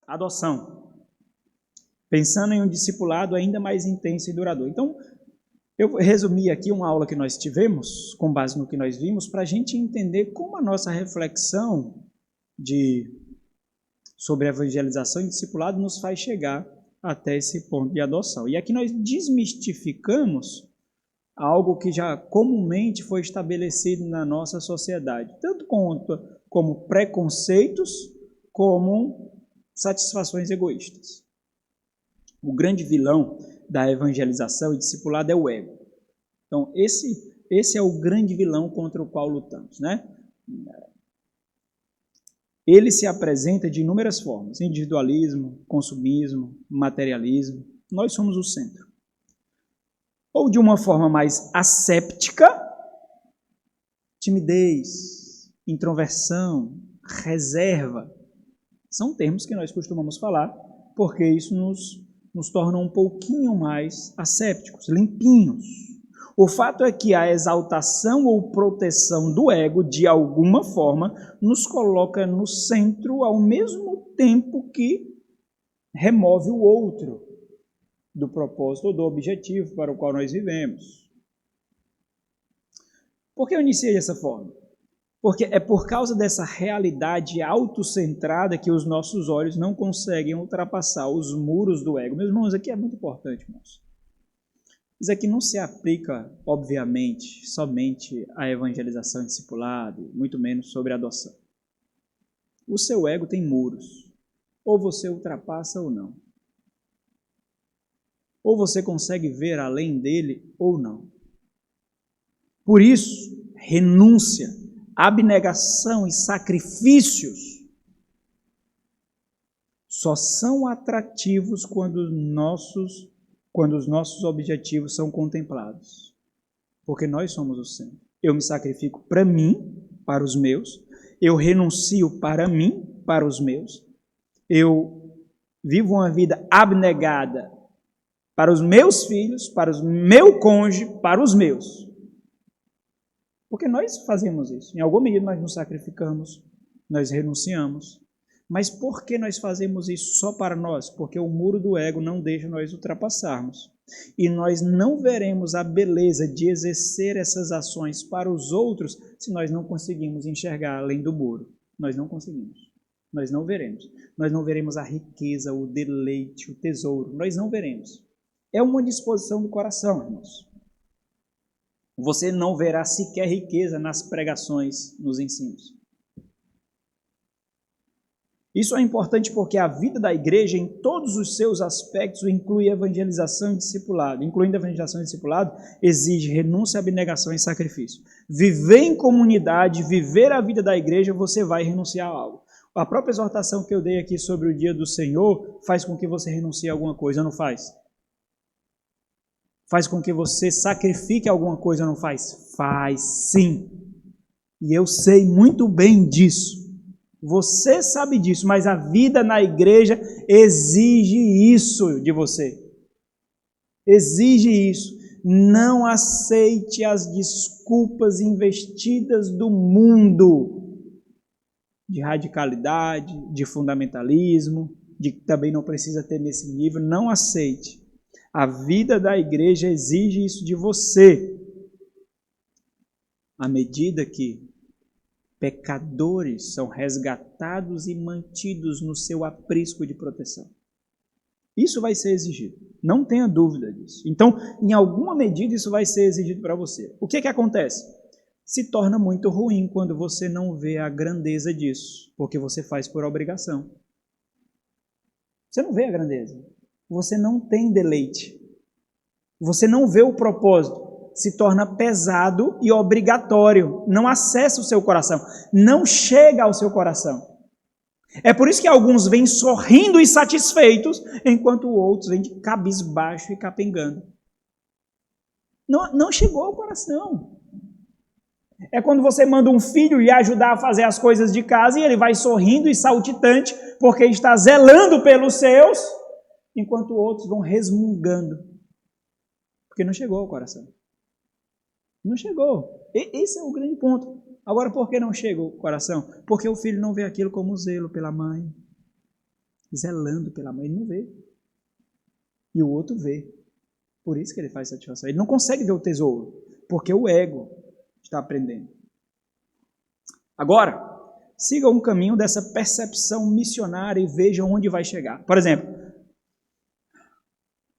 Adoção. Pensando em um discipulado ainda mais intenso e duradouro. Então, eu resumi aqui uma aula que nós tivemos, com base no que nós vimos, para a gente entender como a nossa reflexão sobre evangelização e discipulado nos faz chegar até esse ponto de adoção. E aqui nós desmistificamos algo que já comumente foi estabelecido na nossa sociedade, tanto como preconceitos, como satisfações egoístas. O grande vilão da evangelização e discipulado é o ego. Então, esse é o grande vilão contra o qual lutamos, né? Ele se apresenta de inúmeras formas: individualismo, consumismo, materialismo. Nós somos o centro. Ou de uma forma mais asséptica, timidez, introversão, reserva. São termos que nós costumamos falar, porque isso nos torna um pouquinho mais assépticos, limpinhos. O fato é que a exaltação ou proteção do ego, de alguma forma, nos coloca no centro ao mesmo tempo que remove o outro do propósito ou do objetivo para o qual nós vivemos. Por que eu iniciei dessa forma? Porque é por causa dessa realidade autocentrada que os nossos olhos não conseguem ultrapassar os muros do ego. Meus irmãos, aqui é muito importante, irmãos. Isso aqui não se aplica, obviamente, somente à evangelização e discipulado, muito menos sobre a adoção. O seu ego tem muros. Ou você ultrapassa ou não. Ou você consegue ver além dele ou não. Por isso, renúncia, abnegação e sacrifícios só são atrativos quando os nossos objetivos são contemplados. Porque nós somos o centro. Eu me sacrifico para mim, para os meus. Eu renuncio para mim, para os meus. Eu vivo uma vida abnegada para os meus filhos, para o meu cônjuge, para os meus. Porque nós fazemos isso. Em alguma medida nós nos sacrificamos, nós renunciamos. Mas por que nós fazemos isso só para nós? Porque o muro do ego não deixa nós ultrapassarmos. E nós não veremos a beleza de exercer essas ações para os outros se nós não conseguimos enxergar além do muro. Nós não conseguimos. Nós não veremos. Nós não veremos a riqueza, o deleite, o tesouro. Nós não veremos. É uma disposição do coração, irmãos. Você não verá sequer riqueza nas pregações, nos ensinos. Isso é importante porque a vida da igreja, em todos os seus aspectos, inclui evangelização e discipulado. Incluindo evangelização e discipulado, exige renúncia, abnegação e sacrifício. Viver em comunidade, viver a vida da igreja, você vai renunciar a algo. A própria exortação que eu dei aqui sobre o dia do Senhor faz com que você renuncie a alguma coisa, não faz? Faz com que você sacrifique alguma coisa, não faz? Faz sim. E eu sei muito bem disso. Você sabe disso, mas a vida na igreja exige isso de você. Exige isso. Não aceite as desculpas investidas do mundo de radicalidade, de fundamentalismo, de que também não precisa ter nesse nível. Não aceite. A vida da igreja exige isso de você. À medida que pecadores são resgatados e mantidos no seu aprisco de proteção. Isso vai ser exigido. Não tenha dúvida disso. Então, em alguma medida, isso vai ser exigido para você. O que acontece? Se torna muito ruim quando você não vê a grandeza disso, porque você faz por obrigação. Você não vê a grandeza. Você não tem deleite. Você não vê o propósito. Se torna pesado e obrigatório. Não acessa o seu coração. Não chega ao seu coração. É por isso que alguns vêm sorrindo e satisfeitos, enquanto outros vêm de cabisbaixo e capengando. Não chegou ao coração. É quando você manda um filho lhe ajudar a fazer as coisas de casa e ele vai sorrindo e saltitante porque está zelando pelos seus, enquanto outros vão resmungando. Porque não chegou ao coração. Não chegou. Esse é o grande ponto. Agora, por que não chega ao coração? Porque o filho não vê aquilo como zelo pela mãe. zelando pela mãe, ele não vê. E o outro vê. Por isso que ele faz satisfação. Ele não consegue ver o tesouro, porque o ego está aprendendo. Agora, siga um caminho dessa percepção missionária e veja onde vai chegar. Por exemplo,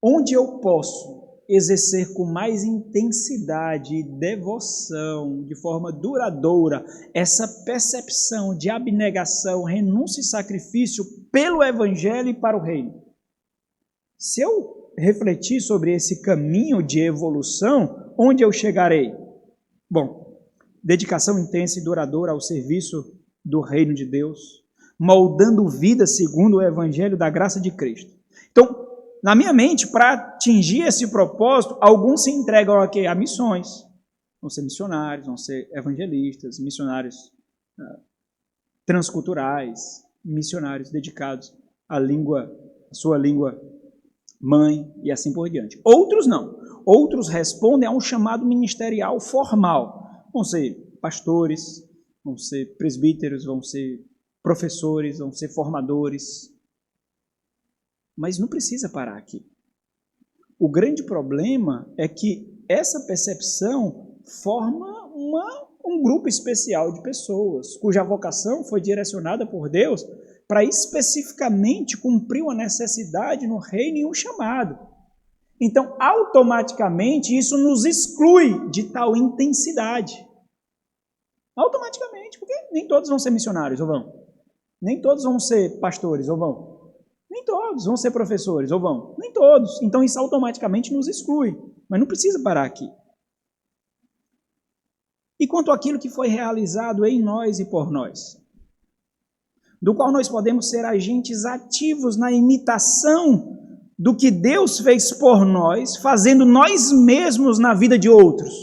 onde eu posso exercer com mais intensidade e devoção, de forma duradoura, essa percepção de abnegação, renúncia e sacrifício pelo Evangelho e para o reino. Se eu refletir sobre esse caminho de evolução, onde eu chegarei? Bom, dedicação intensa e duradoura ao serviço do reino de Deus, moldando vida segundo o Evangelho da graça de Cristo. Então, na minha mente, para atingir esse propósito, alguns se entregam a missões. Vão ser missionários, vão ser evangelistas, missionários transculturais, missionários dedicados à sua língua mãe e assim por diante. Outros não. Outros respondem a um chamado ministerial formal. Vão ser pastores, vão ser presbíteros, vão ser professores, vão ser formadores. Mas não precisa parar aqui. O grande problema é que essa percepção forma um grupo especial de pessoas, cuja vocação foi direcionada por Deus para especificamente cumprir uma necessidade no reino e um chamado. Então, automaticamente, isso nos exclui de tal intensidade. Automaticamente, porque nem todos vão ser missionários, ou vão? Nem todos vão ser pastores, ou vão? Nem todos vão ser professores, ou vão? Nem todos. Então isso automaticamente nos exclui. Mas não precisa parar aqui. E quanto àquilo que foi realizado em nós e por nós? Do qual nós podemos ser agentes ativos na imitação do que Deus fez por nós, fazendo nós mesmos na vida de outros.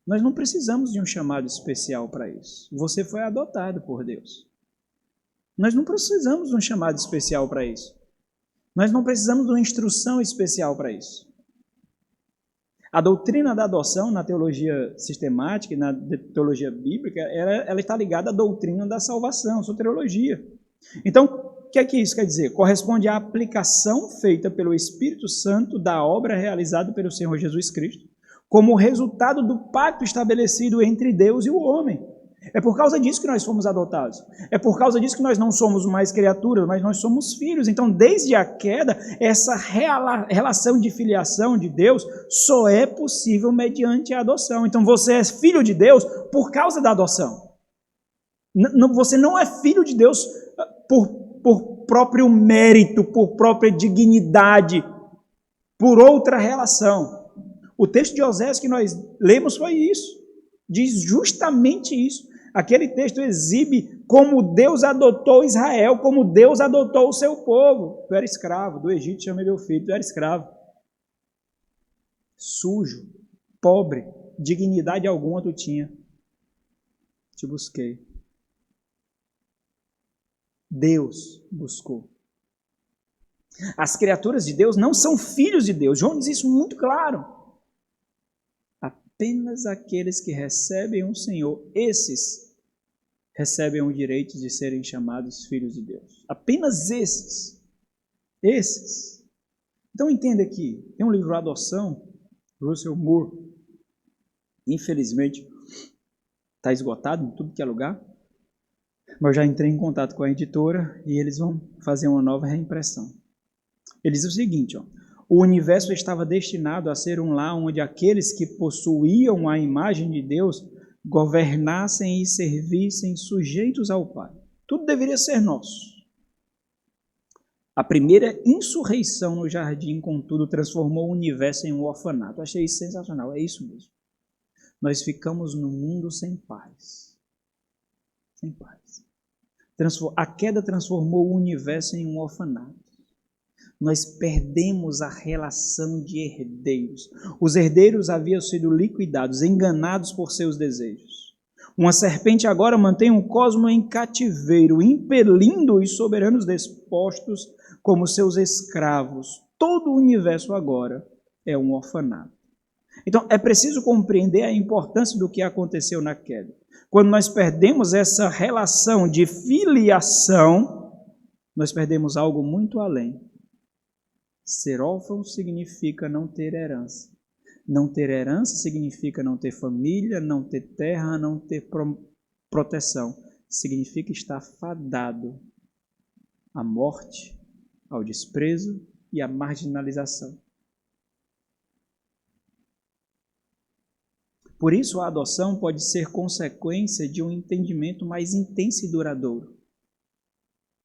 Nós não precisamos de um chamado especial para isso. Você foi adotado por Deus. Nós não precisamos de um chamado especial para isso. Nós não precisamos de uma instrução especial para isso. A doutrina da adoção na teologia sistemática e na teologia bíblica, ela está ligada à doutrina da salvação, soteriologia. Então, o que é que isso quer dizer? Corresponde à aplicação feita pelo Espírito Santo da obra realizada pelo Senhor Jesus Cristo, como resultado do pacto estabelecido entre Deus e o homem. É por causa disso que nós fomos adotados. É por causa disso que nós não somos mais criaturas, mas nós somos filhos. Então, desde a queda, essa relação de filiação de Deus só é possível mediante a adoção. Então, você é filho de Deus por causa da adoção. Você não é filho de Deus por próprio mérito, por própria dignidade, por outra relação. O texto de Osés que nós lemos foi isso. Diz justamente isso. Aquele texto exibe como Deus adotou Israel, como Deus adotou o seu povo. Tu era escravo, do Egito chamei meu filho, tu era escravo. Sujo, pobre, dignidade alguma tu tinha. Te busquei. Deus buscou. As criaturas de Deus não são filhos de Deus. João diz isso muito claro. Apenas aqueles que recebem o Senhor, esses recebem o direito de serem chamados filhos de Deus. Apenas esses. Esses. Então entenda aqui, tem um livro Adoção, Russell Moore, infelizmente está esgotado em tudo que é lugar, mas eu já entrei em contato com a editora e eles vão fazer uma nova reimpressão. Ele diz o seguinte, ó: o universo estava destinado a ser um lar onde aqueles que possuíam a imagem de Deus governassem e servissem sujeitos ao Pai. Tudo deveria ser nosso. A primeira insurreição no jardim, contudo, transformou o universo em um orfanato. Eu achei isso sensacional, é isso mesmo. Nós ficamos num mundo sem paz. Sem paz. A queda transformou o universo em um orfanato. Nós perdemos a relação de herdeiros. Os herdeiros haviam sido liquidados, enganados por seus desejos. Uma serpente agora mantém um cosmo em cativeiro, impelindo os soberanos despostos como seus escravos. Todo o universo agora é um orfanato. Então, é preciso compreender a importância do que aconteceu na queda. Quando nós perdemos essa relação de filiação, nós perdemos algo muito além. Ser órfão significa não ter herança. Não ter herança significa não ter família, não ter terra, não ter proteção. Significa estar fadado à morte, ao desprezo e à marginalização. Por isso, a adoção pode ser consequência de um entendimento mais intenso e duradouro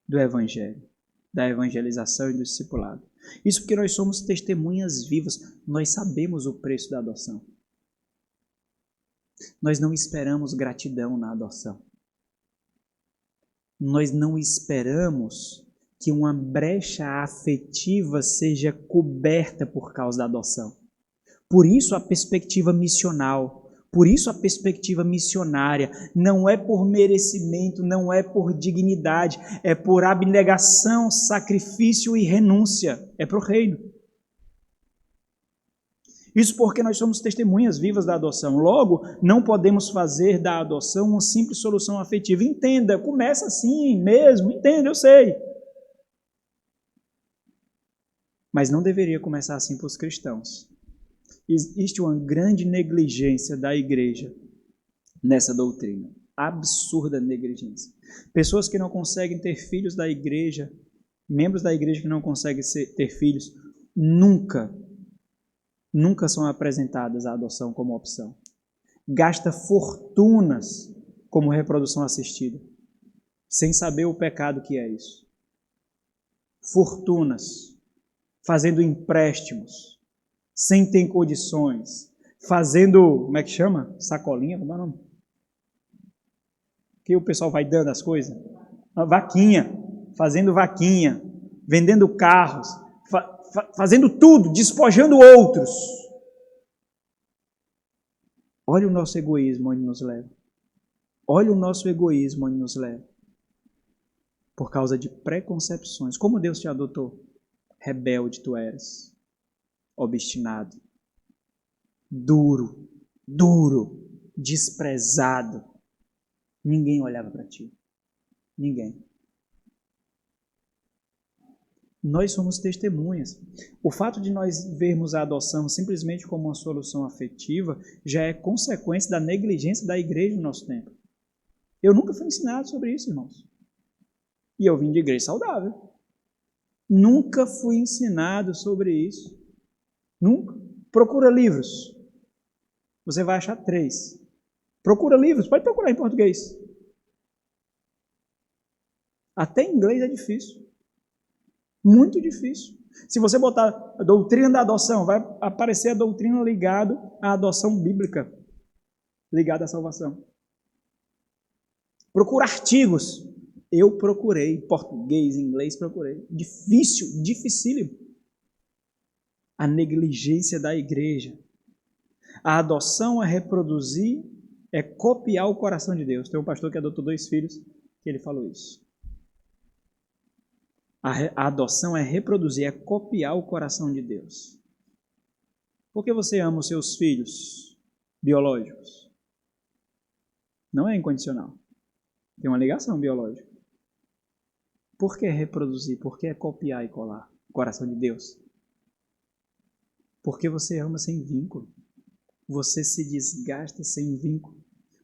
do Evangelho, da evangelização e do discipulado. Isso porque nós somos testemunhas vivas, nós sabemos o preço da adoção. Nós não esperamos gratidão na adoção. Nós não esperamos que uma brecha afetiva seja coberta por causa da adoção. Por isso a perspectiva missional. Por isso a perspectiva missionária não é por merecimento, não é por dignidade, é por abnegação, sacrifício e renúncia. É para o reino. Isso porque nós somos testemunhas vivas da adoção. Logo, não podemos fazer da adoção uma simples solução afetiva. Entenda, começa assim mesmo, entenda, eu sei. Mas não deveria começar assim para os cristãos. Existe uma grande negligência da igreja nessa doutrina. Absurda negligência. Pessoas que não conseguem ter filhos da igreja, membros da igreja que não conseguem ter filhos, nunca são apresentadas à adoção como opção. Gasta fortunas como reprodução assistida, sem saber o pecado que é isso. Fortunas, fazendo empréstimos, sem ter condições, fazendo, como é que chama? Sacolinha, como é o nome? Que o pessoal vai dando as coisas? Vaquinha, fazendo vaquinha, vendendo carros, fazendo tudo, despojando outros. Olha o nosso egoísmo onde nos leva. Olha o nosso egoísmo onde nos leva. Por causa de preconcepções. Como Deus te adotou? Rebelde tu eras. Obstinado. Duro. Desprezado. Ninguém olhava para ti. Ninguém. Nós somos testemunhas. O fato de nós vermos a adoção simplesmente como uma solução afetiva já é consequência da negligência da igreja no nosso tempo. Eu nunca fui ensinado sobre isso, irmãos. E eu vim de igreja saudável. Nunca fui ensinado sobre isso. Nunca. Procura livros. Você vai achar 3. Procura livros. Pode procurar em português. Até em inglês é difícil. Muito difícil. Se você botar a doutrina da adoção, vai aparecer a doutrina ligada à adoção bíblica, ligada à salvação. Procura artigos. Eu procurei, português, inglês, procurei. Difícil, dificílimo. A negligência da igreja. A adoção é reproduzir, é copiar o coração de Deus. Tem um pastor que adotou 2 filhos, que ele falou isso. A adoção é reproduzir, é copiar o coração de Deus. Por que você ama os seus filhos biológicos? Não é incondicional. Tem uma ligação biológica. Por que reproduzir? Por que é copiar e colar o coração de Deus? Porque você ama sem vínculo. Você se desgasta sem vínculo.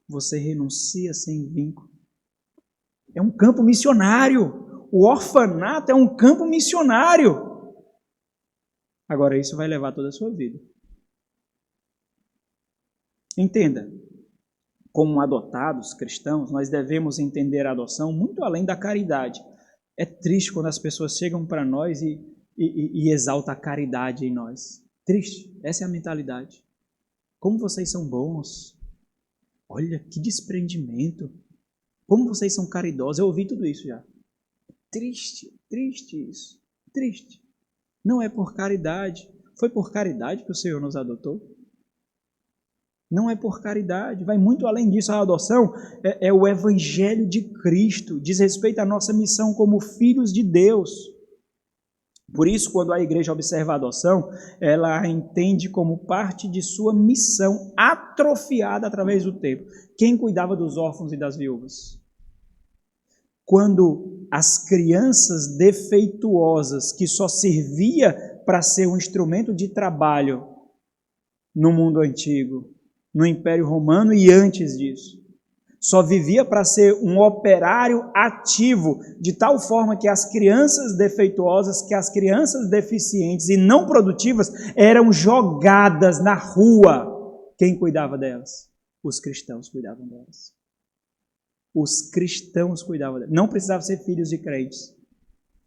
Você renuncia sem vínculo. É um campo missionário. O orfanato é um campo missionário. Agora, isso vai levar toda a sua vida. Entenda, como adotados cristãos, nós devemos entender a adoção muito além da caridade. É triste quando as pessoas chegam para nós e exaltam a caridade em nós. Triste, essa é a mentalidade. Como vocês são bons. Olha, que desprendimento. Como vocês são caridosos. Eu ouvi tudo isso já. Triste isso. Triste. Não é por caridade. Foi por caridade que o Senhor nos adotou? Não é por caridade. Vai muito além disso. A adoção é o Evangelho de Cristo. Diz respeito à nossa missão como filhos de Deus. Por isso, quando a igreja observa a adoção, ela a entende como parte de sua missão atrofiada através do tempo. Quem cuidava dos órfãos e das viúvas? Quando as crianças defeituosas, que só servia para ser um instrumento de trabalho no mundo antigo, no Império Romano e antes disso, só vivia para ser um operário ativo, de tal forma que as crianças defeituosas, que as crianças deficientes e não produtivas eram jogadas na rua. Quem cuidava delas? Os cristãos cuidavam delas. Os cristãos cuidavam delas. Não precisavam ser filhos de crentes.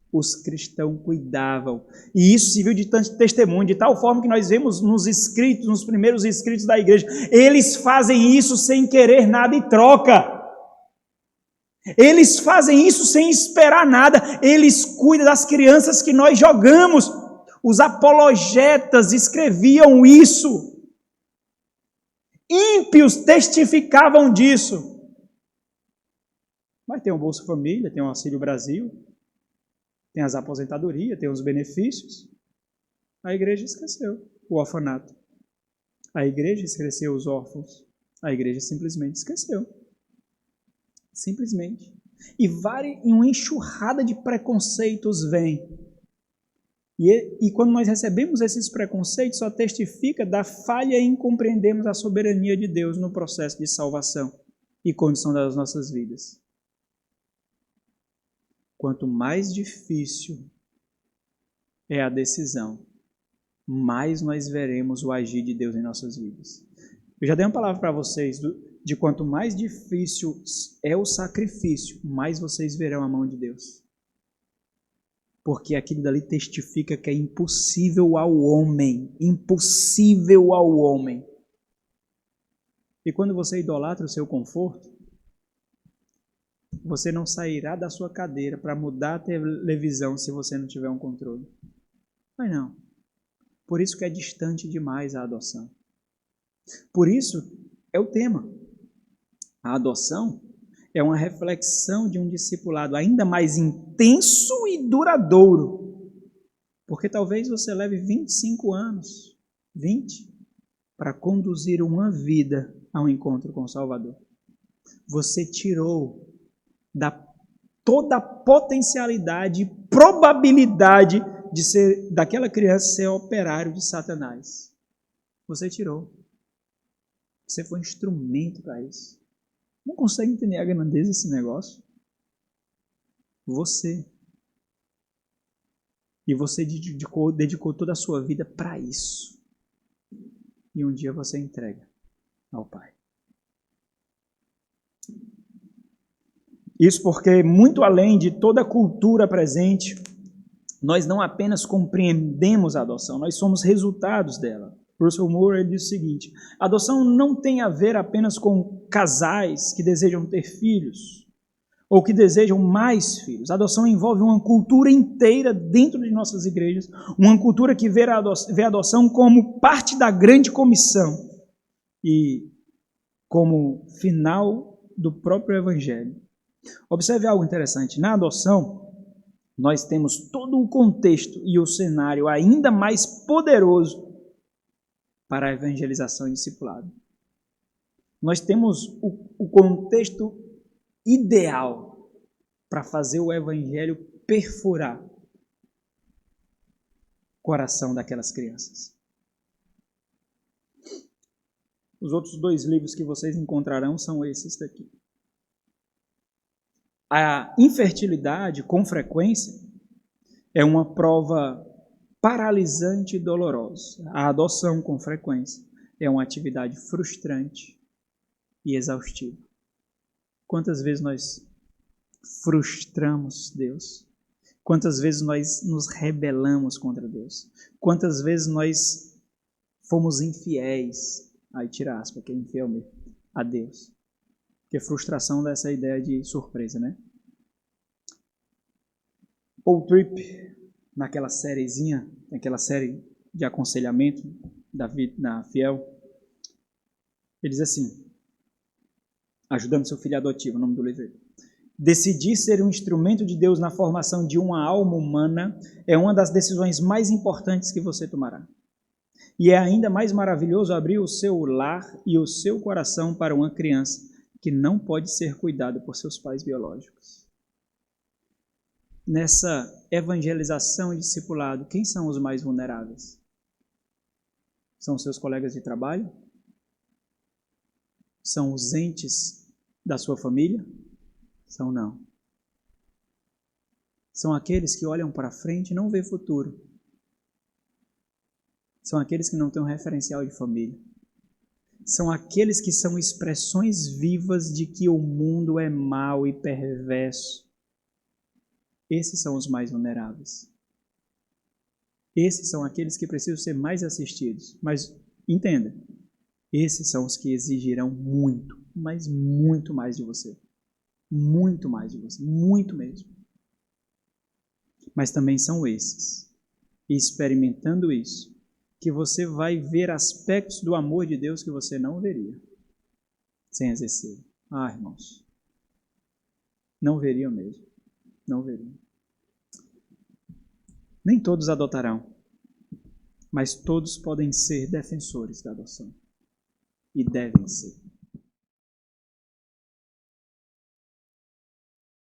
Os cristãos cuidavam. E isso serviu de testemunho, de tal forma que nós vemos nos escritos, nos primeiros escritos da igreja, eles fazem isso sem querer nada em troca. Eles fazem isso sem esperar nada. Eles cuidam das crianças que nós jogamos. Os apologetas escreviam isso. Ímpios testificavam disso. Mas tem o Bolsa Família, tem o Auxílio Brasil, tem as aposentadorias, tem os benefícios. A igreja esqueceu o orfanato. A igreja esqueceu os órfãos. A igreja simplesmente esqueceu. Simplesmente. E uma enxurrada de preconceitos vem. E quando nós recebemos esses preconceitos, só testifica da falha em compreendermos a soberania de Deus no processo de salvação e condição das nossas vidas. Quanto mais difícil é a decisão, mais nós veremos o agir de Deus em nossas vidas. Eu já dei uma palavra para vocês de quanto mais difícil é o sacrifício, mais vocês verão a mão de Deus. Porque aquilo dali testifica que é impossível ao homem. Impossível ao homem. E quando você idolatra o seu conforto, você não sairá da sua cadeira para mudar a televisão se você não tiver um controle. Mas não. Por isso que é distante demais a adoção. Por isso é o tema. A adoção é uma reflexão de um discipulado ainda mais intenso e duradouro. Porque talvez você leve 25 anos, 20, para conduzir uma vida ao encontro com o Salvador. Você tirou toda a potencialidade e probabilidade daquela criança ser operário de Satanás. Você tirou. Você foi instrumento para isso. Não consegue entender a grandeza desse negócio? Você. E você dedicou toda a sua vida para isso. E um dia você entrega ao Pai. Isso porque, muito além de toda a cultura presente, nós não apenas compreendemos a adoção, nós somos resultados dela. Russell Moore diz o seguinte: a adoção não tem a ver apenas com casais que desejam ter filhos ou que desejam mais filhos. A adoção envolve uma cultura inteira dentro de nossas igrejas, uma cultura que vê a adoção como parte da grande comissão e como final do próprio evangelho. Observe algo interessante. Na adoção, nós temos todo o contexto e o cenário ainda mais poderoso para a evangelização e discipulado. Nós temos o contexto ideal para fazer o evangelho perfurar o coração daquelas crianças. Os outros 2 livros que vocês encontrarão são esses daqui. A infertilidade, com frequência, é uma prova paralisante e dolorosa. A adoção, com frequência, é uma atividade frustrante e exaustiva. Quantas vezes nós frustramos Deus? Quantas vezes nós nos rebelamos contra Deus? Quantas vezes nós fomos infiéis, aí tira aspas, que é infiel mesmo, a Deus? Porque frustração dá essa ideia de surpresa, né? Paul Tripp, naquela sériezinha, naquela série de aconselhamento na Fiel, ele diz assim, Ajudando Seu Filho Adotivo, o nome do livro. Decidir ser um instrumento de Deus na formação de uma alma humana é uma das decisões mais importantes que você tomará. E é ainda mais maravilhoso abrir o seu lar e o seu coração para uma criança que não pode ser cuidada por seus pais biológicos. Nessa evangelização e discipulado, quem são os mais vulneráveis? São seus colegas de trabalho? São os entes da sua família? São não. São aqueles que olham para frente e não vê futuro. São aqueles que não têm um referencial de família. São aqueles que são expressões vivas de que o mundo é mau e perverso. Esses são os mais vulneráveis. Esses são aqueles que precisam ser mais assistidos. Mas entenda, esses são os que exigirão muito, mas muito mais de você. Muito mais de você, muito mesmo. Mas também são esses, e experimentando isso, que você vai ver aspectos do amor de Deus que você não veria sem exercer. Ah, irmãos, não veriam mesmo, não veriam. Nem todos adotarão, mas todos podem ser defensores da adoção. E devem ser.